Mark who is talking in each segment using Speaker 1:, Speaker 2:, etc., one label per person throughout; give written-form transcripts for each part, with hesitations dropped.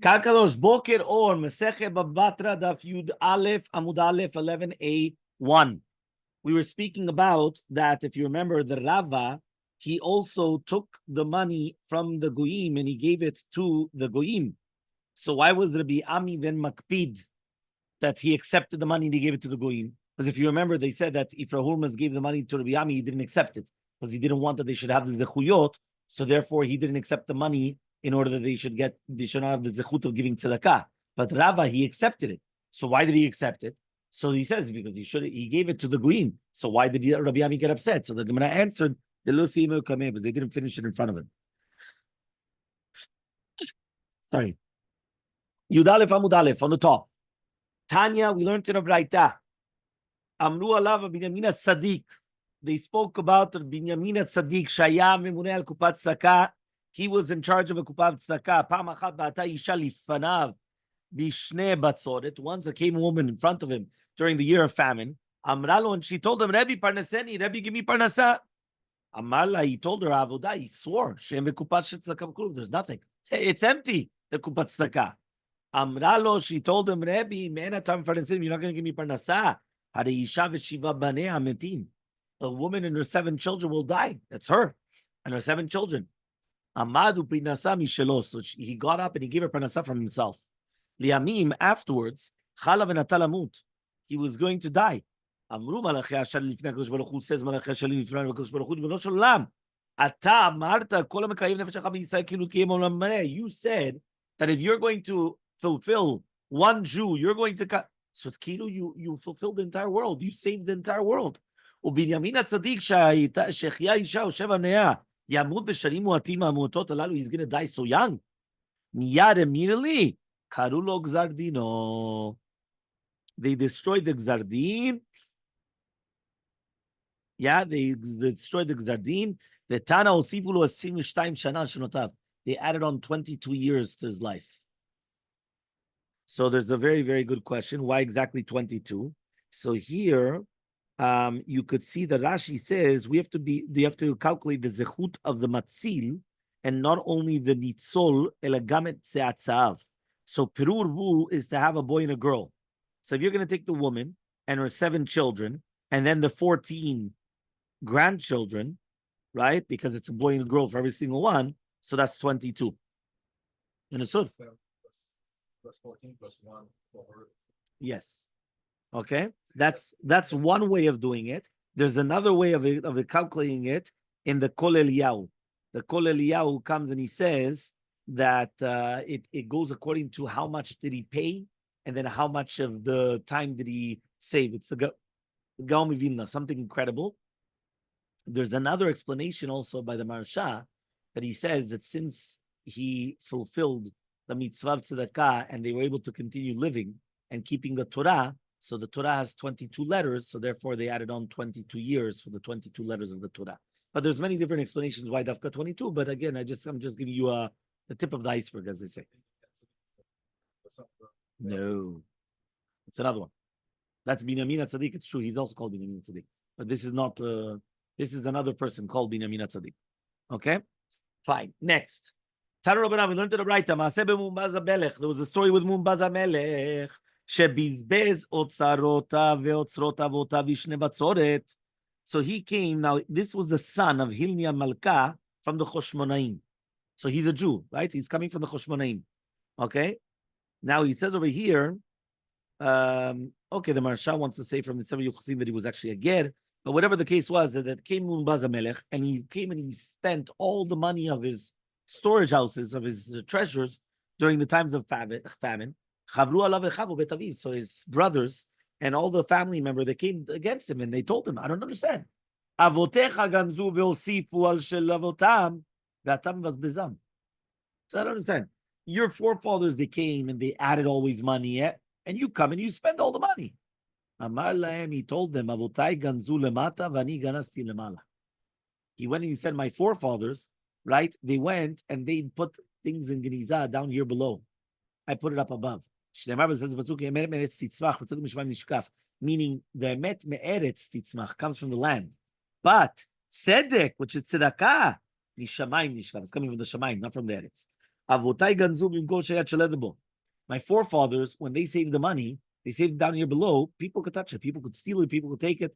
Speaker 1: Kalkadosh Boker or Masechet Bava Batra Daf Yud Aleph Amud Aleph 11a1. We were speaking about that. If you remember, the Rava, he also took the money from the Goyim and he gave it to the Goyim. So why was Rabbi Ami then makpid that he accepted the money and he gave it to the Goyim? Because if you remember, they said that if Rahulmas gave the money to Rabbi Ami, he didn't accept it because he didn't want that they should have the zechuyot. So therefore, he didn't accept the money in order that they should not have the zechut of giving tzedakah. But Rava, he accepted it. So why did he accept it? So he says because he gave it to the Goyim. So why did Rabbi Ami get upset? So the Gemara answered, because they didn't finish it in front of him. Sorry. Yud Aleph Amud Aleph on the top. Tanya, we learned in a Braita. Amru alav Binyamin Tzaddik. They spoke about Binyamin Tzaddik. Shaya Memune al Kupat Tzedakah. He was in charge of a Kupat Tzedakah. Pam achat ba'ata isha lifanav b'shnei batzoret. Once there came a woman in front of him during the year of famine. Amralo, and she told him, Rabbi parnaseni, Rabbi give me parnasa. Amarla, he told her avodah. He swore, Shem b'kupat tzedakah. There's nothing. It's empty. The Kupat Tzedakah. Amralo, she told him, Rabbi, me'enatam parnasenim, you're not going to give me parnasa. Hare isha v'shiva banei metim. A woman and her 7 children will die. That's her and her 7 children. Amadu prinasa mishelo. So he got up and he gave her parnasa from himself. Liamim, afterwards, chalav and atalamut. He was going to die. Amru malachi ashar lifnei HaKadosh Baruch Hu, says malachi ashar lifnei HaKadosh Baruch Hu, Ribbono shel olam. Ata amarta kol hamekayim nefesh hacha b'Yisrael kilu kiyem olam maleh. You said that if you're going to fulfill one Jew, you're going to so it's kilu, you fulfilled the entire world. You saved the entire world. ובנימין הצדיק שהחיה אישה או 7 בניה ימות בשנים מועטים מהמועטות הללו, he's going to die so young. מיד immediately קראו לו גזר דינו. They destroyed the גזר דין. Yeah, they destroyed the גזר דין. ותנא הוסיפו לו 22 שנה שנותיו. They added on 22 years to his life. So there's a very, very good question. Why exactly 22? So here, you could see that Rashi says you have to calculate the zechut of the matzil and not only the nitzol elagamet se'atzav. So pirur vu is to have a boy and a girl. So if you're going to take the woman and her 7 children and then the 14 grandchildren, right? Because it's a boy and a girl for every single one, so that's 22. Understood?
Speaker 2: Plus 14 plus 1 for her.
Speaker 1: Yes. Okay, that's one way of doing it. There's another way of calculating it in the Kol Eliyahu. The Kol Eliyahu comes and he says that it goes according to how much did he pay and then how much of the time did he save. It's the Gaon Vilna, something incredible. There's another explanation also by the Maharsha that he says that since he fulfilled the mitzvah of tzedakah and they were able to continue living and keeping the Torah. So the Torah has 22 letters, so therefore they added on 22 years for the 22 letters of the Torah. But there's many different explanations why Dafka 22. But again, I'm just giving you the tip of the iceberg, as they say. No, it's another one. That's Binyamin Tzaddik. It's true. He's also called Binyamin Tzaddik. But this is not. This is another person called Binyamin Tzaddik. Okay, fine. Next. Tara Rabbanan, we learned to the right. There was a story with Munbaz HaMelech. שבזבז אוצרותיו ואוצרות אבותיו ושני בצורת. So he came, now this was the son of Hilnia Malka from the Choshmonaim. So he's a Jew, right? He's coming from the Choshmonaim. Okay? Now he says over here, okay, the Maharsha wants to say from the Sefer Yuchsin that he was actually a ger, but whatever the case was, that came Munbaz HaMelech, and he came and he spent all the money of his storage houses, of his treasures, during the times of famine. So his brothers and all the family members, they came against him and they told him, I don't understand. So I don't understand. Your forefathers, they came and they added always money, and you come and you spend all the money. He told them, he went and he said, my forefathers, right? They went and they put things in Genizah down here below. I put it up above. Meaning the emet me'eretz titzmach comes from the land, but tzedek, which is tzedakah, mishamayim nishkav, it's coming from the shamayim, not from the eretz. Avotai ganzu bimkol sheyat sheledabo. My forefathers, when they saved the money, they saved it down here below. People could touch it. People could steal it. People could take it.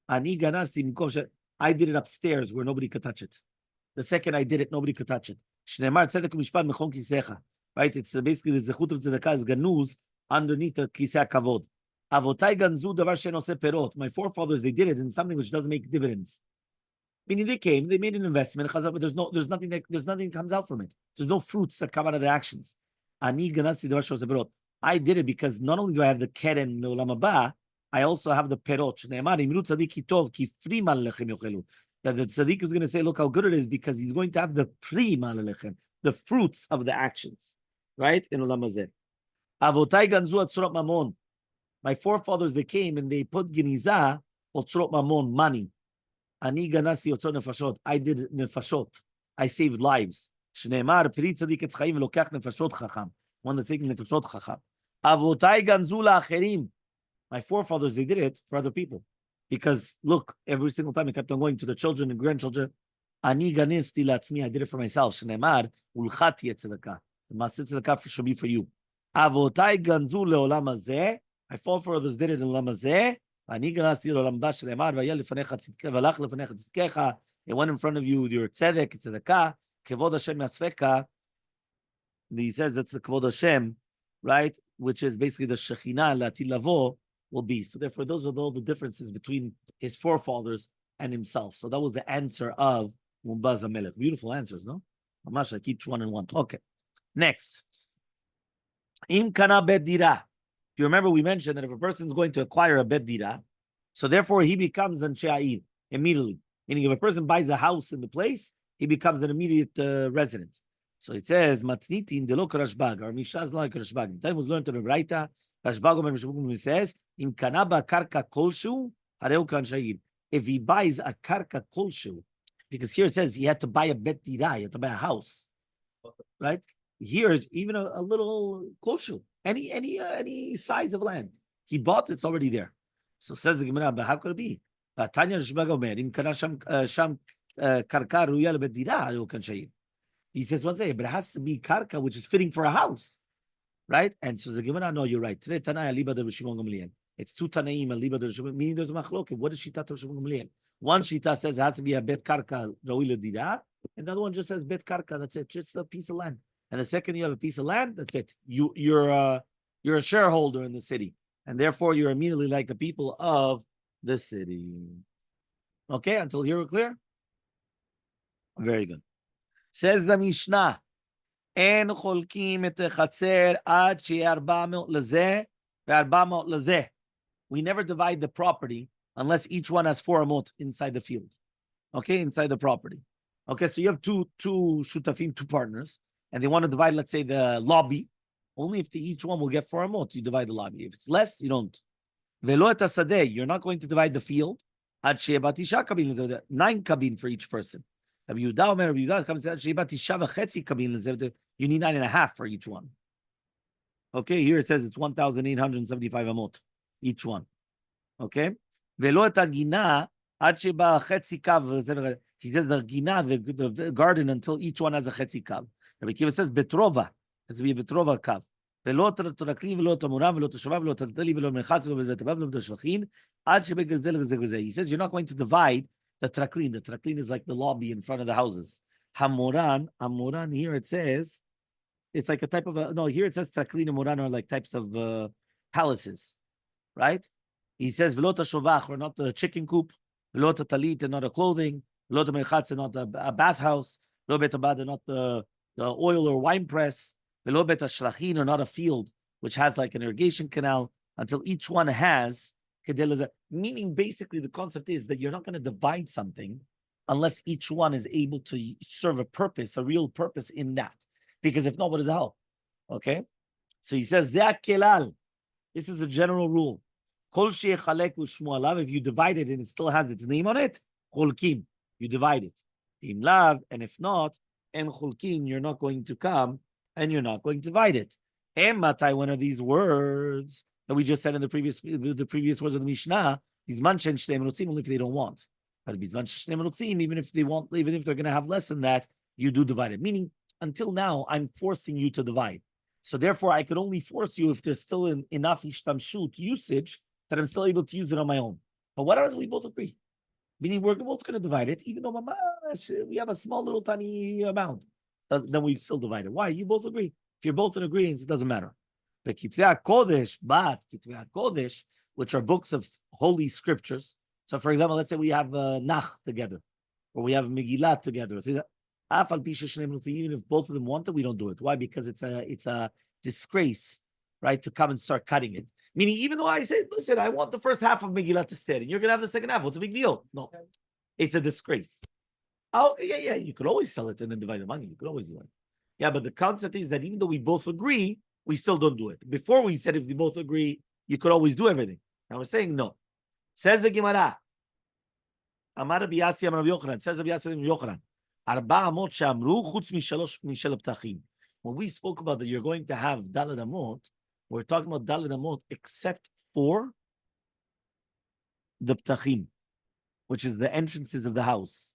Speaker 1: Ani ganasti bimkol sheyat. I did it upstairs where nobody could touch it. The second I did it, nobody could touch it. Shneimar tzedek u'mishpat mechon kisecha. Right? It's basically the zechut of tzedakah is ganuz underneath the kiseh kavod. Avotai ganzu davar she'en oseh perot. My forefathers, they did it in something which doesn't make dividends. Meaning they came, they made an investment, but there's nothing that comes out from it. There's no fruits that come out of the actions. Ani ganasi davar she'en oseh perot. I did it because not only do I have the keren me'olam haba, I also have the perot. Shneimar imru tzadik kitov ki frima lechem yochelu. That the tzaddik is going to say, look how good it is, because he's going to have the prima lechem, the fruits of the actions, right? In olam hazeh. Avotai ganzu atzurot mamon. My forefathers, they came and they put geniza otzurot mamon, money. Ani ganasi otzor nefashot. I did nefashot. I saved lives. Shneimar pri tzaddik etz chaim velokach nefashot chacham. One that's taking nefashot chacham. Avotai ganzu la'acherim. My forefathers, they did it for other people. Because look, every single time I kept on going to the children and grandchildren. Ani ganisti latzmi. I did it for myself. Shneimar ulchati et tzedakah. The Maseches tzedakah should be for you. Avotai ganzu leolam hazeh. My forefathers did it in olam hazeh. Ani ganasti leolam haba. Shneimar vayel lefanecha tzidkecha v'alach lefanecha tzidkecha. It went in front of you with your tzedek, tzedakah. Kevod Hashem yasfeka. He says that's the kevod Hashem, right? Which is basically the shekhinah lati lavo. Will be. So therefore, those are all the differences between his forefathers and himself. So that was the answer of Mumbaz Melech. Beautiful answers, no? Mamash, like each one in one. Okay. Next. Im kana bet dira. If you remember, we mentioned that if a person is going to acquire a bet dira, so therefore he becomes an she'a'ir immediately. Meaning if a person buys a house in the place, he becomes an immediate resident. So it says, matnitin de lo karashbag, or mishaz la karashbag. The time was learned to the Braita. Rashbag Omer says, Im kanaba karka kolshu, hareu kan shayid. If he buys a karka kolshu, because here it says he had to buy a bet dira, he had to buy a house, right? Here, even a little kolshu, any size of land, he bought, it's already there. So says the Gemara, but how could it be? Tanya Rashbag Omer, Im kana sham karka ruya bet dira, hareu kan shayid. He says one thing, but it has to be karka which is fitting for a house. Right? And so the Gemara, no, you're right. Today, Tanai, Aliba de Shimon Gamliel. It's two Tanaim, Aliba de Shimon, meaning there's a machloket. What is Shita to Shimon Gamliel? One Shita says it has to be a bet karka, Rawila Dira, and the other one just says bet karka, that's it, just a piece of land. And the second you have a piece of land, that's it. You're a shareholder in the city, and therefore you're immediately like the people of the city. Okay, until here we're clear? Very good. Says the Mishnah. אין חולקים את החצר עד שיהיה 400 לזה ו400 לזה. We never divide the property unless each one has 4 amot inside the field. Okay, inside the property. Okay, so you have two shutafim, two partners, and they want to divide, let's say, the lobby. Only if each one will get 4 amot, you divide the lobby. If it's less, you don't. Velo et hasadeh, you're not going to divide the field. Ad she'eh bat isha kabin, 9 kabin for each person. Rabbi Yehuda comes and says, you need 9.5 for each one. Okay, here it says it's 1,875 amot each one. Okay, velo et hagina ad sheba chetzi kav. He says the gina, the garden, until each one has a chetzi kav. Rabbi Kiva says betrova, has to be a betrova kav. Velo traklim, velo tamuram, velo tashavav, velo tatali, velo mechatz, velo betabav, velo tashlachin ad shebegazel v'zeh. He says you're not going to divide the traklin. The traklin is like the lobby in front of the houses. Hamoran, here it says, it's like a type of no, here it says traklin and moran are like types of palaces, right? He says, velota shovach, we're not the chicken coop, velota talit, and not a clothing, velota merchatz, and not a bathhouse, velota betabad, and not the oil or wine press, velota shlachin, or not a field, which has like an irrigation canal, until each one has, meaning basically the concept is that you're not going to divide something unless each one is able to serve a purpose, a real purpose in that. Because if not, what does it help? Okay? So he says, this is a general rule. If you divide it and it still has its name on it, you divide it. And if not, you're not going to come and you're not going to divide it. One of these words that we just said in the previous words of the Mishnah, only if they don't want. But even if they want, even if they're going to have less than that, you do divide it. Meaning, until now, I'm forcing you to divide. So therefore, I could only force you if there's still enough ishtamshut usage that I'm still able to use it on my own. But what else we both agree? Meaning we're both going to divide it, even though we have a small little tiny amount. Then we still divide it. Why? You both agree. If you're both in agreement, it doesn't matter. But Kitvei Kodesh, which are books of holy scriptures. So, for example, let's say we have Nach together, or we have Megillah together. Even if both of them want it, we don't do it. Why? Because it's a disgrace, right, to come and start cutting it. Meaning, even though I say, listen, I want the first half of Megillah to stay, and you're going to have the second half. What's a big deal? No, it's a disgrace. Oh, yeah, you could always sell it and then divide the money. You could always do it. Yeah, but the concept is that even though we both agree, we still don't do it. Before we said if we both agree, you could always do everything. Now we're saying no. Says the Gemara. Amar Rabbi Yasi, Amar Rabbi Yochanan. Says Rabbi Yasi, Rabbi Yochanan. Arba amot she'amru chutz mishalosh mishel ptachim. When we spoke about that you're going to have daled amot, we're talking about daled amot except for the ptachim, which is the entrances of the house.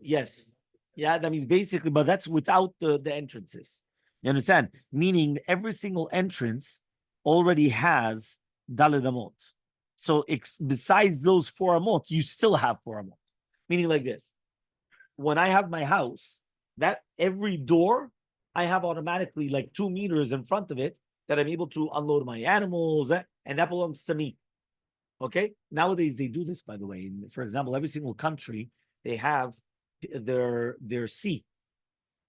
Speaker 1: Yes. Yeah, that means basically, but that's without the entrances. You understand? Meaning every single entrance already has daled amot. So besides those 4 amot, you still have 4 amot. Meaning like this. When I have my house, that every door, I have automatically like 2 meters in front of it that I'm able to unload my animals, and that belongs to me. Okay? Nowadays, they do this, by the way. For example, every single country, they have their sea.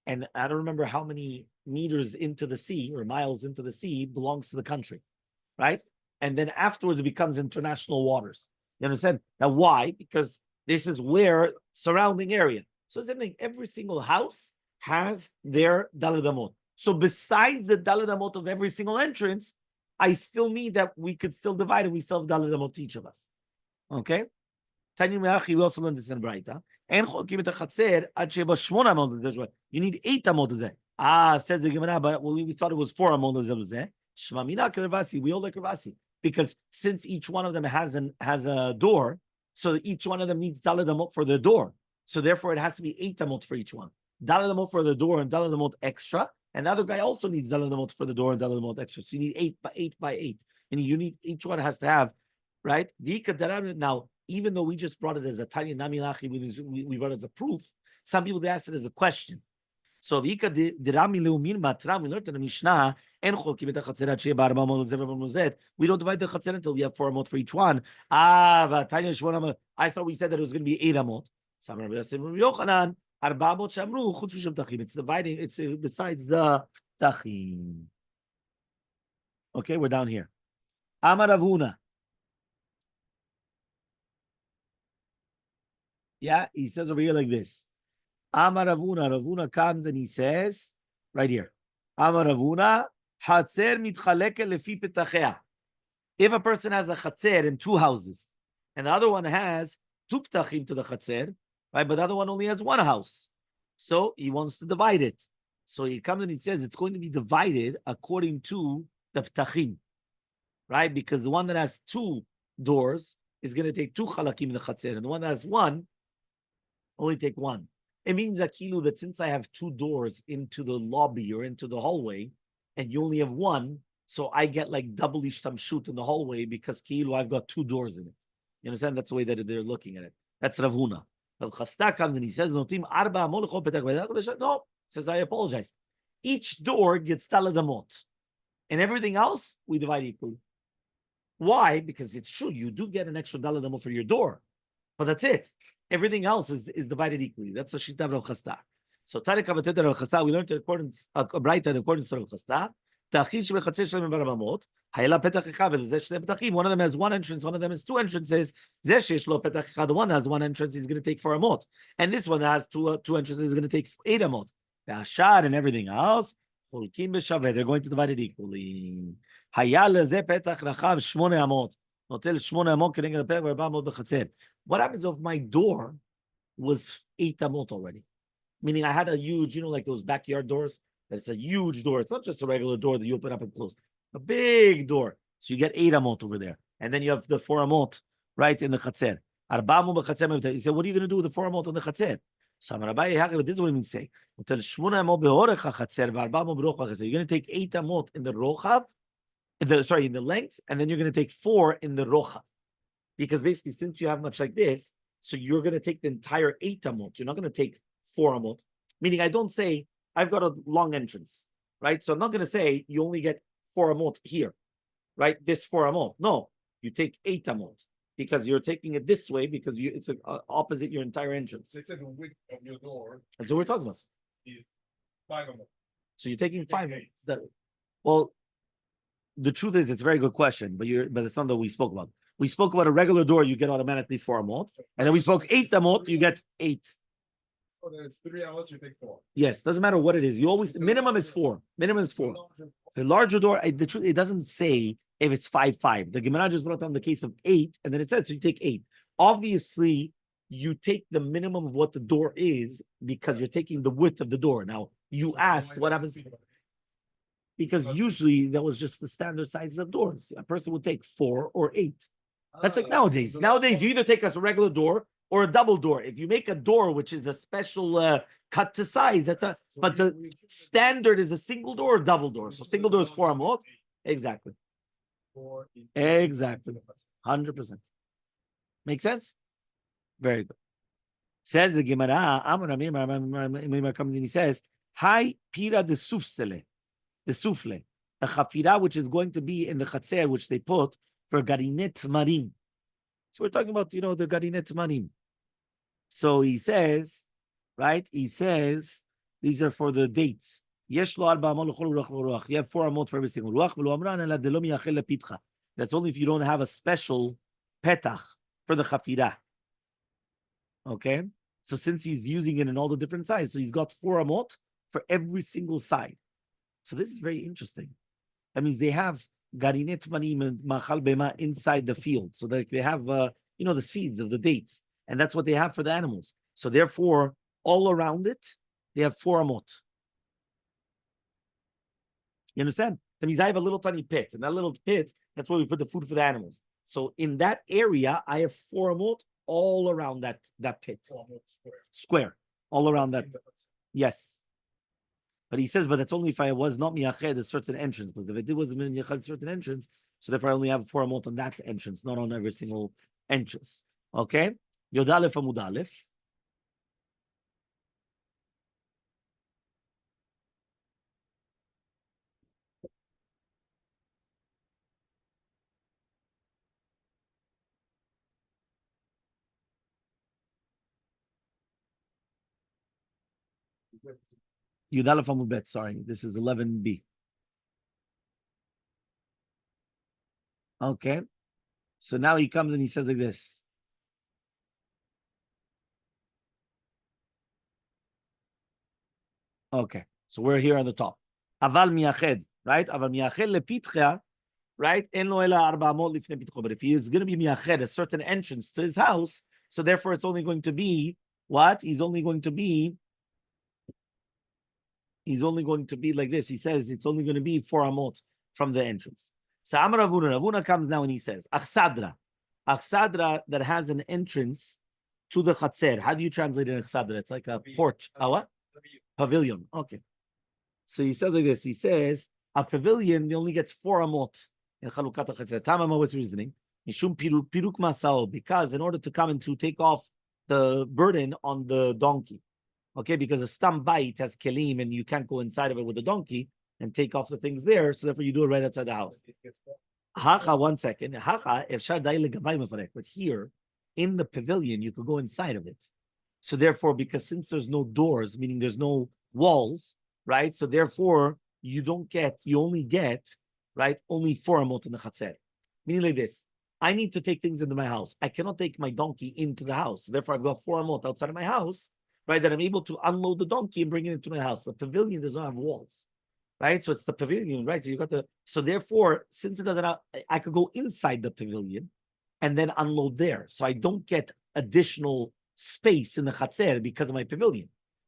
Speaker 1: And I don't remember how many meters into the sea or miles into the sea belongs to the country, right? And then afterwards, it becomes international waters. You understand? Now, why? Because this is where surrounding area. So it's something, every single house has their daled amot. So besides the daled amot of every single entrance, I still need that we could still divide and we still have daled amot each of us. Okay? Tanya Meachi, we also learned this in Braita. You need 8 amot. Says the Gemara, but we thought it was 4 amot. We all like Ravasi. Because since each one of them has a door, so each one of them needs daled amot for the door. So therefore, it has to be 8 amot for each one. Daled amot for the door and daled amot extra. And the other guy also needs daled amot for the door and daled amot extra. So you need 8 by 8. And you need, each one has to have, right? Now, even though we just brought it as a tanya namilachi, we brought it as a proof, some people, they asked it as a question. So Vika dirami leumin matram, we learned in the Mishnah, we don't divide the chatzer until we have 4 amot for each one. I thought we said that it was going to be 8 amot. It's dividing, it's besides the tachim. Okay, we're down here. Amar Ravuna. Yeah, he says over here like this. Amar Ravuna. Ravuna comes and he says, right here. Amar Ravuna, Chatzer mitchaleke lefi petachea. If a person has a chatzer in 2 houses, and the other one has 2 ptachim to the chatzer, right? But the other one only has 1 house. So he wants to divide it. So he comes and he says it's going to be divided according to the ptachim, right? Because the one that has 2 doors is going to take 2 chalakim in the chatzer, and the one that has 1 only take 1. It means Akilu that since I have 2 doors into the lobby or into the hallway, and you only have 1, so I get like double ishtamshut in the hallway because Kilu I've got 2 doors in it. You understand? That's the way that they're looking at it. That's Ravuna. Rav Chasta comes and he says, no, says, I apologize. Each door gets daled amot, and everything else we divide equally. Why? Because it's true, you do get an extra daled amot for your door, but that's it. Everything else is divided equally. That's the shita of Rav Chasta. So Tarek Avatet Rav Chasta, we learned in accordance, Braita in accordance to Rav Chasta. One of them has 1 entrance, one of them has 2 entrances. The one that has 1 entrance is going to take 4 amot, and this one that has 2 entrances is going to take 8 amot. The ashar and everything else, they're going to divide it equally. What happens if my door was 8 amot already? Meaning I had a huge, like those backyard doors. It's a huge door. It's not just a regular door that you open up and close. A big door. So you get 8 amot over there. And then you have the 4 amot right in the chatzer. He said, what are you going to do with the 4 amot on the chatzer? So Rabbi, this is what it means say. You're going to take 8 amot in the rochav, in the length, and then you're going to take 4 in the rochav. Because basically, since you have much like this, so you're going to take the entire 8 amot. You're not going to take 4 amot. Meaning, I don't say, I've got a long entrance, right? So I'm not going to say you only get 4 amot here, right? This 4 amot. No, you take 8 amot. Because you're taking it this way because it's opposite your entire entrance.
Speaker 2: They said the width of your door.
Speaker 1: That's what we're talking about.
Speaker 2: Is 5 amot.
Speaker 1: So you're taking 5. Well, the truth is, it's a very good question, but it's not that we spoke about. We spoke about a regular door, you get automatically 4 amot, and then we spoke 8 amot, you get 8.
Speaker 2: Oh, then it's 3 amot, you take 4.
Speaker 1: Yes, doesn't matter what it is. You always minimum is 4. Minimum is 4. The larger door, the truth, it doesn't say if it's 5. The Gemara just brought down the case of 8, and then it says so you take 8. Obviously, you take the minimum of what the door is because you're taking the width of the door. Now, you asked what happens because usually that was just the standard sizes of doors. A person would take 4 or 8. That's like nowadays. Nowadays, you either take a regular door or a double door. If you make a door which is a special cut to size, but the standard is a single door or double door. So single door is 4 amot. Exactly. Exactly. 100%. Make sense? Very good. Says the Gemara, Amar comes in, he says, Hi pira de sufsele, the sufle, a chafira which is going to be in the chatzer, which they put for garinet marim. So we're talking about, the garinet marim. So he says, right? He says, these are for the dates. Yesh lo 4 amot l'chol ruach v'ruach. You have 4 amot for every single ruach. V'lo amran ela de lo miyachel lepitcha. That's only if you don't have a special petach for the chafira. Okay? So since he's using it in all the different sides, so he's got 4 amot for every single side. So this is very interesting. That means they have garinet manim and machal bema inside the field. So that they have, the seeds of the dates. And that's what they have for the animals. So therefore, all around it, they have 4 amot. You understand? That means I have a little tiny pit. And that little pit, that's where we put the food for the animals. So in that area, I have 4 amot all around that pit. Square. All around that. Yes. But he says, but that's only if I was not miyached a certain entrance. Because if it was miyached a certain entrance, so therefore I only have 4 amot on that entrance, not on every single entrance. Okay? Yodalef Amudalef. Yudalef Amubet, sorry. This is 11b. Okay. So now he comes and he says like this. Okay. So we're here on the top. Aval miyached, right? Aval miyached lepitcha, right? En lo ela 4 amot lifnei pitcho. But if he is going to be miyached a certain entrance to his house, so therefore it's only going to be what? He's only going to be like this. He says it's only going to be 4 amot from the entrance. So Amar Ravuna comes now and he says, Achsadra that has an entrance to the chatzer. How do you translate it in Achsadra? It's like a porch. A what? Pavilion. Okay. So he says like this. He says, a pavilion, he only gets 4 amot in Chalukat HaChatzer. Tamama, what's reasoning? Mishum piruk masao, because in order to come and to take off the burden on the donkey. Okay, because a stam bite has kelim and you can't go inside of it with a donkey and take off the things there, so therefore you do it right outside the house. Hacha, 1 second. Hacha, but here in the pavilion you could go inside of it. So therefore, because since there's no doors, meaning there's no walls, right? So therefore you only get right only 4 amot in the chatzer. Meaning like this. I need to take things into my house. I cannot take my donkey into the house. So therefore I've got 4 amot outside of my house. Right, that I'm able to unload the donkey and bring it into my house. The pavilion does not have walls, right? So it's the pavilion, right? So therefore, since it doesn't have, I could go inside the pavilion and then unload there. So I don't get additional space in the chatzer because of my pavilion.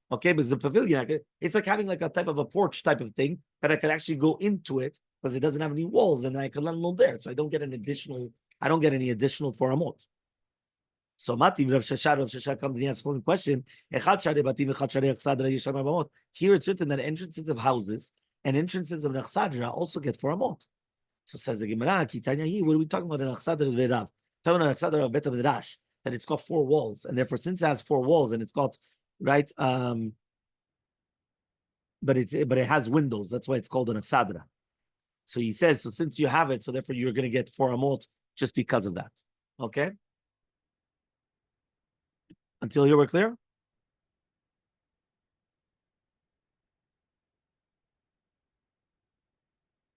Speaker 1: Okay, because the pavilion, it's like having like a type of a porch type of thing that I could actually go into it because it doesn't have any walls and I can unload there. So I don't get any additional 4 amot. So Mati Rav Shesha comes and he asks the following question: Hechal Sharei Batim, Hechal Sharei Chsadra Yesham Arbamot. Here it's written that entrances of houses and entrances of Chsadra also get 4 amot. So says the Gemara, Kitanya, what are we talking about? An Chsadra Verav. Talking about an Chsadra Bet Midrash, that it's got 4 walls, and therefore since it has 4 walls and it's got right, but it has windows. That's why it's called an Chsadra. So he says, so since you have it, so therefore you're going to get 4 amot just because of that. Okay. Until here we're clear?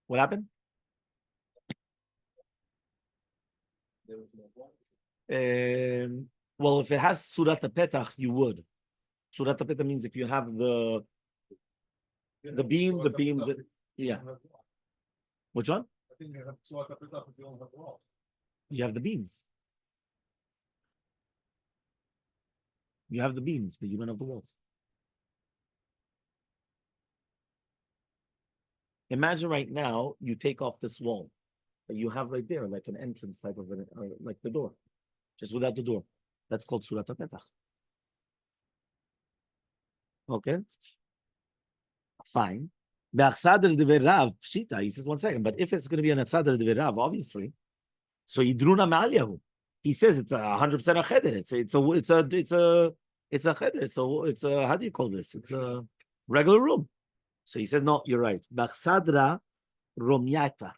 Speaker 1: What happened? Well, if it has Surat Petach, you would. Surat Petach means if you have the beams. Yeah. Which one?
Speaker 2: I think you have Surat Petach if you don't have walls.
Speaker 1: You have the beams. You have the beams, but you don't have the walls. Imagine right now you take off this wall that you have right there, like an entrance type of like the door, just without the door. That's called Surat Petach. Okay, fine. He says 1 second, but if it's going to be an Achsadr Deverav, obviously, so Yidruna Ma'alyahu. He says it's 100% a cheder. It's a cheder. It's a how do you call this? It's a regular room. So he says no, you're right. B'achsadra romyata.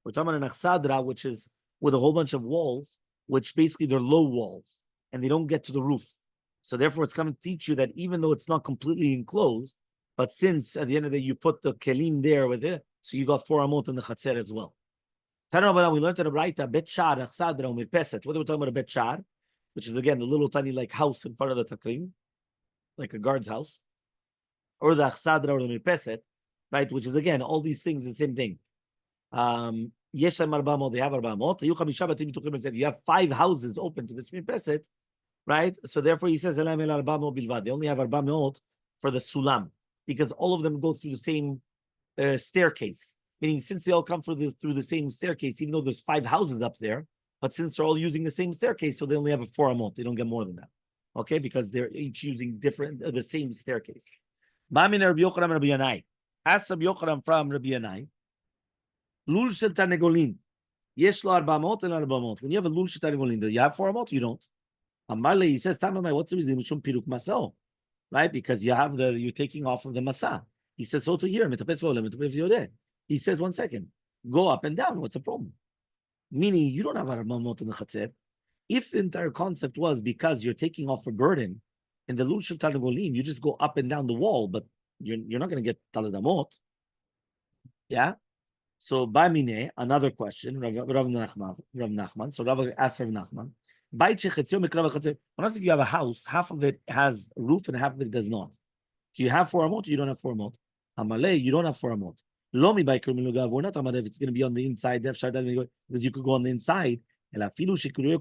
Speaker 1: We're talking about an achsadra, which is with a whole bunch of walls, which basically they're low walls and they don't get to the roof. So therefore, it's coming to teach you that even though it's not completely enclosed, but since at the end of the day you put the kelim there with it, so you got 4 amot in the chatzer as well. We learned in the Braita bet shar achsadra umirpeset. What are we talking about? A bet shar, which is again the little tiny like house in front of the takrim, like a guard's house, or the achsadra or the mirpeset, right? Which is again all these things the same thing. Yesh they have 4 you have 5 houses open to this mirpeset, right? So therefore he says they only have 4 for the sulam because all of them go through the same staircase. Meaning, since they all come through the same staircase, even though there's 5 houses up there, but since they're all using the same staircase, so they only have a 4 amot. They don't get more than that, okay? Because they're each using the same staircase. Ma'amin Rabbi Yochanan Rabbi Yanai. Ask Rabbi Yochanan from Rabbi Yanai. Lul shel tarnegolin. Yesh lo 4 amot and 4 amot. When you have a lul shel tarnegolin, do you have 4 amot? You don't. Elmaleh, he says, what's the reason? Mishum piruk masao, right? Because you're taking off of the masa. He says, so to here, he says, 1 second, go up and down. What's the problem? Meaning, you don't have a mamot in the chatzer. If the entire concept was because you're taking off a burden, in the lul shel tarnegolin, you just go up and down the wall, but you're not going to get taladamot. Yeah. So, Bamine, another question. Rav Nachman. So, Rav asked Rav Nachman. What if you have a house, half of it has a roof and half of it does not? Do you have 4 amot or you don't have 4 amot? Elmaleh, you don't have 4 amot. We're not talking about if it's going to be on the inside, because you could go on the inside. Even if it's going to be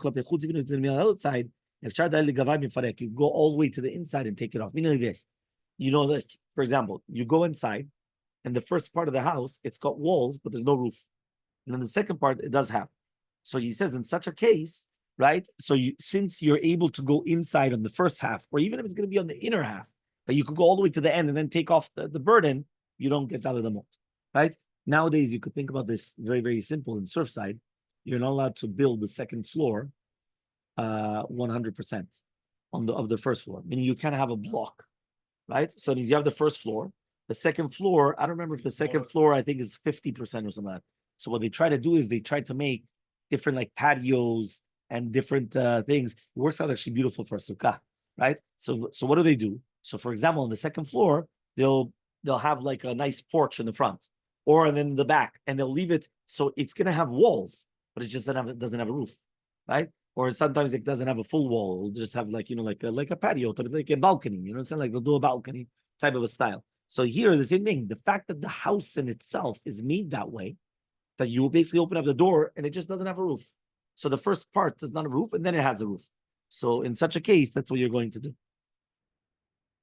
Speaker 1: on the outside, you go all the way to the inside and take it off. Meaning like this. You know that, for example, you go inside and the first part of the house, it's got walls, but there's no roof. And then the second part, it does have. So he says in such a case, right? So since you're able to go inside on the first half, or even if it's going to be on the inner half, but you could go all the way to the end and then take off the burden, you don't get out of the mold, right? Nowadays, you could think about this very, very simple. In Surfside, you're not allowed to build the second floor 100% of the first floor, meaning you can't have a block, right? So you have the first floor. The second floor, I don't remember if the second floor, I think is 50% or something like that. So what they try to do is they try to make different like patios and different things. It works out actually beautiful for a sukkah, right? So what do they do? So for example, on the second floor, they'll have like a nice porch in the front, or then in the back, and they'll leave it so it's gonna have walls, but it just doesn't have a roof, right? Or sometimes it doesn't have a full wall. It'll just have like like a patio, like a balcony. You know what I'm saying? Like they'll do a balcony type of a style. So here, the same thing. The fact that the house in itself is made that way, that you basically open up the door and it just doesn't have a roof. So the first part does not have a roof, and then it has a roof. So in such a case, that's what you're going to do.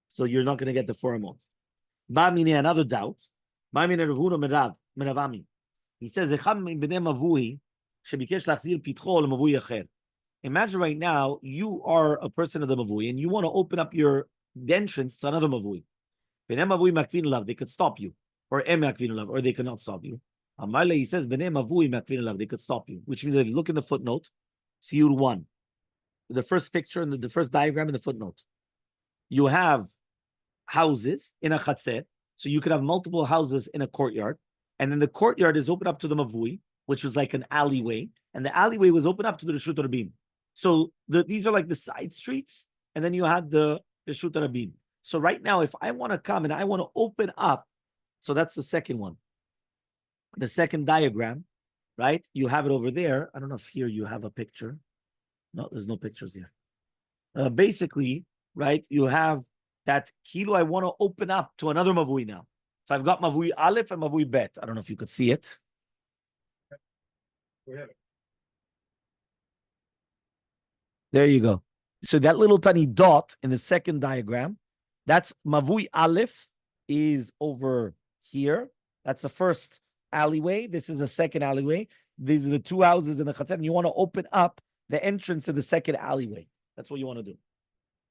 Speaker 1: So you're not going to get the 4 amot. Another doubt. He says, Imagine right now you are a person of the mavui and you want to open up the entrance to another mavui. They could stop you, or or they cannot stop you. Elmaleh, he says, they could stop you, which means if you look in the footnote, Siyur 1, the first picture and the first diagram in the footnote, you have houses in a chatzer, so you could have multiple houses in a courtyard, and then the courtyard is open up to the mavui, which was like an alleyway, and the alleyway was open up to the Reshut Rabim. So these are like the side streets, and then you had the Reshut Rabim. So right now, if I want to come and I want to open up, so that's the second one. The second diagram, right? You have it over there. I don't know if here you have a picture. No, there's no pictures here. Basically, right, you have that kilo I want to open up to another mavui now. So I've got mavui aleph and mavui bet. I don't know if you could see it.
Speaker 2: We have it.
Speaker 1: There you go. So that little tiny dot in the second diagram, that's mavui aleph is over here. That's the first alleyway. This is the second alleyway. These are the two houses in the chatzer, and you want to open up the entrance to the second alleyway. That's what you want to do.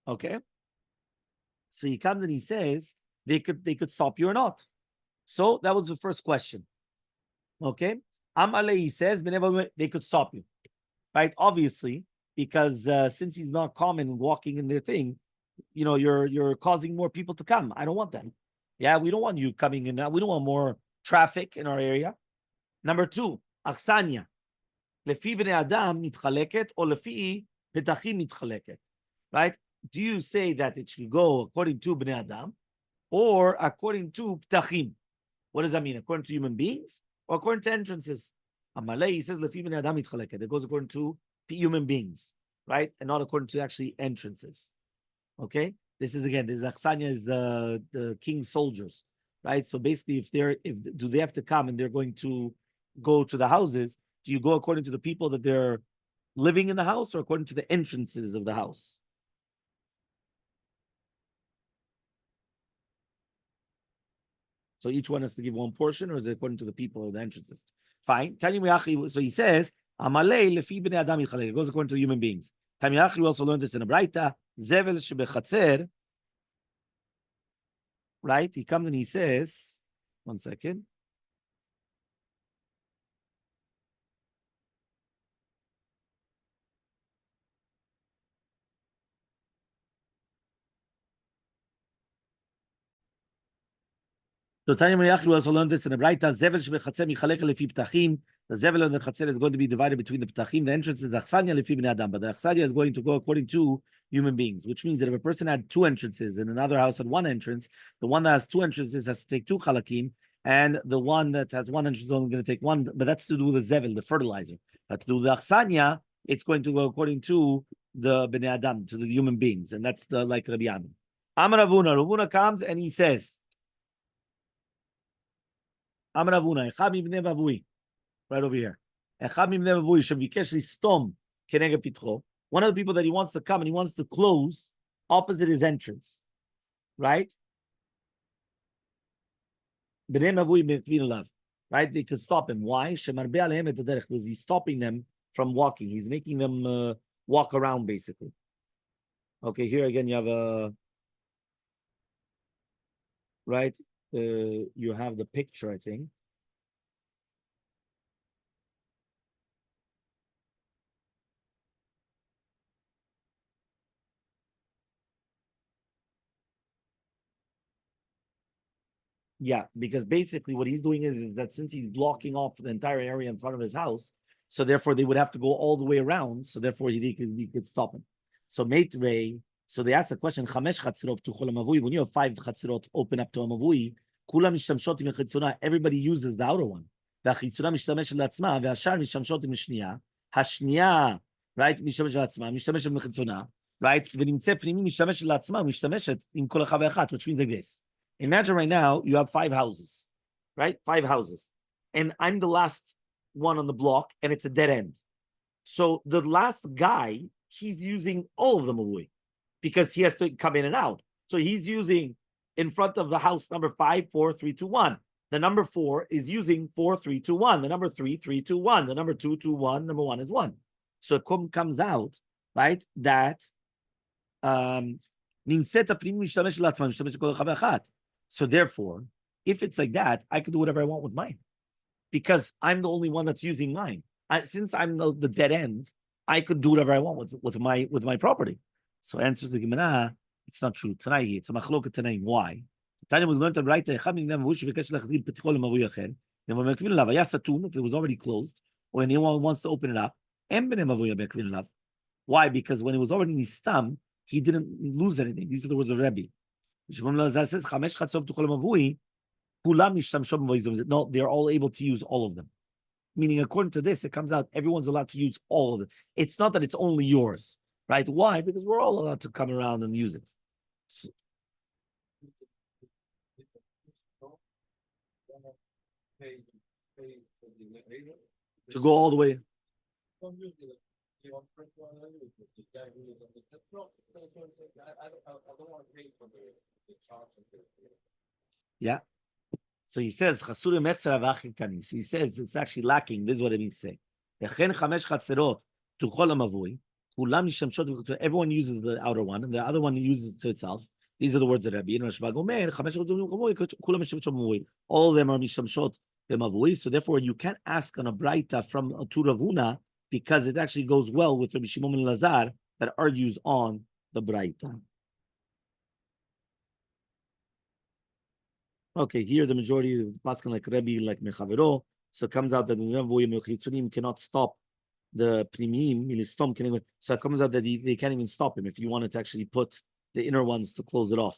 Speaker 1: Okay. So he comes and he says they could stop you or not. So that was the first question. Okay. Elmaleh, he says they could stop you, right? Obviously, because since he's not common walking in their thing, you're causing more people to come. I don't want that. Yeah, we don't want you coming in. We don't want more traffic in our area. Number 2, aksanya. Lefi bnei adam mitchaleket or lefi petachim mitchaleket. Right? Do you say that it should go according to bnei adam or according to ptachim? What does that mean? According to human beings or according to entrances? Elmaleh, he says lefi bnei adam mitchaleket. It goes according to human beings, right? And not according to actually entrances. Okay? This aksanya is the king's soldiers, right? So basically, do they have to come and they're going to go to the houses? Do you go according to the people that they're living in the house or according to the entrances of the house? So each one has to give one portion, or is it according to the people or the entrances? Fine. So he says, Elmaleh lefi bnei adam yichalek. It goes according to human beings. We also learned this in a Braita. Zevel shebechatzer. Right? He comes and he says, one second. So Tanya Mariachi also learned this in the Braita. Zevel shebechatzer michalek lefi ptachim. The zevel and the chatzer is going to be divided between the ptachim. The entrance is achsanya lefi bnei adam, but the achsanya is going to go according to human beings, which means that if a person had 2 entrances and another house had 1 entrance, the one that has 2 entrances has to take 2 chalakim, and the one that has 1 entrance is only going to take 1. But that's to do with the zevel, the fertilizer. But to do with the achsanya, it's going to go according to the bnei adam, to the human beings, and that's the like Rabbi Ami. Amar Ravuna. Ravuna comes and he says, Amar Ravuna, echad mibnei mavui, right over here. Echad mibnei mavui shevikesh listom keneged pitcho. One of the people that he wants to come and he wants to close opposite his entrance, right? Bnei mavui mekvin alav, right? They could stop him. Why? Shemarbeh alehem et haderech, because he's stopping them from walking. He's making them walk around, basically. Okay, here again you have a right. You have the picture, I think. Yeah, because basically what he's doing is that since he's blocking off the entire area in front of his house, so therefore they would have to go all the way around. So therefore he could stop him. So Meitrei, so they asked the question, Chamesh chatzirot ptuchol mavui. When you have 5 chatzirot open up to a mavui, kulam mishtamshot im chitzona. Everybody uses the outer one. V'chitzona mishtamesh latzma, v'ashar mishtamshot im shniya. Hashniya, right? Mishtamesh latzma, mishtamesh im chitzona, right? V'nimtze primi mishtamesh latzma, mishtameshet im kol echad ve'echad, which means like this. Imagine right now you have 5 houses, right? 5 houses. And I'm the last one on the block and it's a dead end. So the last guy, he's using all of them away because he has to come in and out. So he's using in front of the house number 5, 4, 3, 2, 1. The number 4 is using 4, 3, 2, 1. The number 3, 3, 2, 1. The number 2, 2, 1. Number 1 is 1. So it comes out, right, that so therefore, if it's like that, I can do whatever I want with mine because I'm the only one that's using mine. Since I'm the dead end, I could do whatever I want with my property. So answers the Gemara, it's not true. Tonight it's a machloket tonight. Why? Tanya was learned to write if it was already closed, or anyone wants to open it up. Why? Because when it was already nistam, he didn't lose anything. These are the words of Rabbi. No, they're all able to use all of them. Meaning, according to this, it comes out everyone's allowed to use all of it. It's not that it's only yours, right? Why? Because we're all allowed to come around and use it. So, to go all the way. Yeah. So he says, so he says it's actually lacking. This is what it means to say. Everyone uses the outer one, and the other one uses it to itself. These are the words of Rabbi. All of them are mishamshot b'mavui. So therefore, you can't ask on a braita from a Turavuna because it actually goes well with Rabbi Shimon and Lazar that argues on the braita. Okay, here the majority of the pasuk like Rabbi, like Mechavero, so it comes out that the cannot stop the primim, so it comes out that they can't even stop him if you wanted to actually put the inner ones to close it off.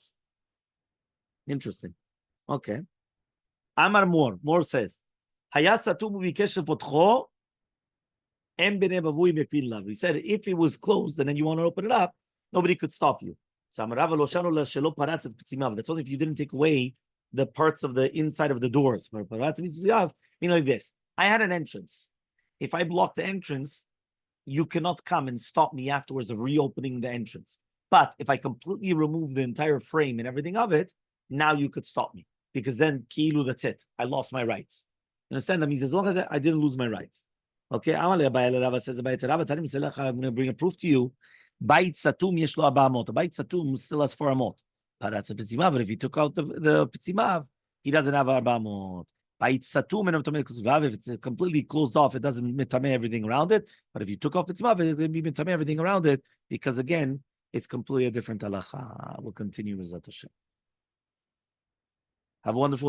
Speaker 1: Interesting. Okay. Amar More says, he said if it was closed and then you want to open it up, nobody could stop you. That's only if you didn't take away the parts of the inside of the doors. Meaning like this. I had an entrance. If I block the entrance, you cannot come and stop me afterwards of reopening the entrance. But if I completely remove the entire frame and everything of it, now you could stop me. Because then, ki'ilu, that's it. I lost my rights. You understand? That means as long as I didn't lose my rights. Okay, Elmaleh says, I'm going to bring a proof to you. Bait satum yesh lo 400. Bait satum still has 4 amot. But if he took out the pitzimav, he doesn't have 400. Bait satum and if it's completely closed off, it doesn't mitameh everything around it. But if you took off pitzimav, it's going to be mitameh everything around it because again, it's completely a different halacha. We'll continue with Zat Hashem. Have a wonderful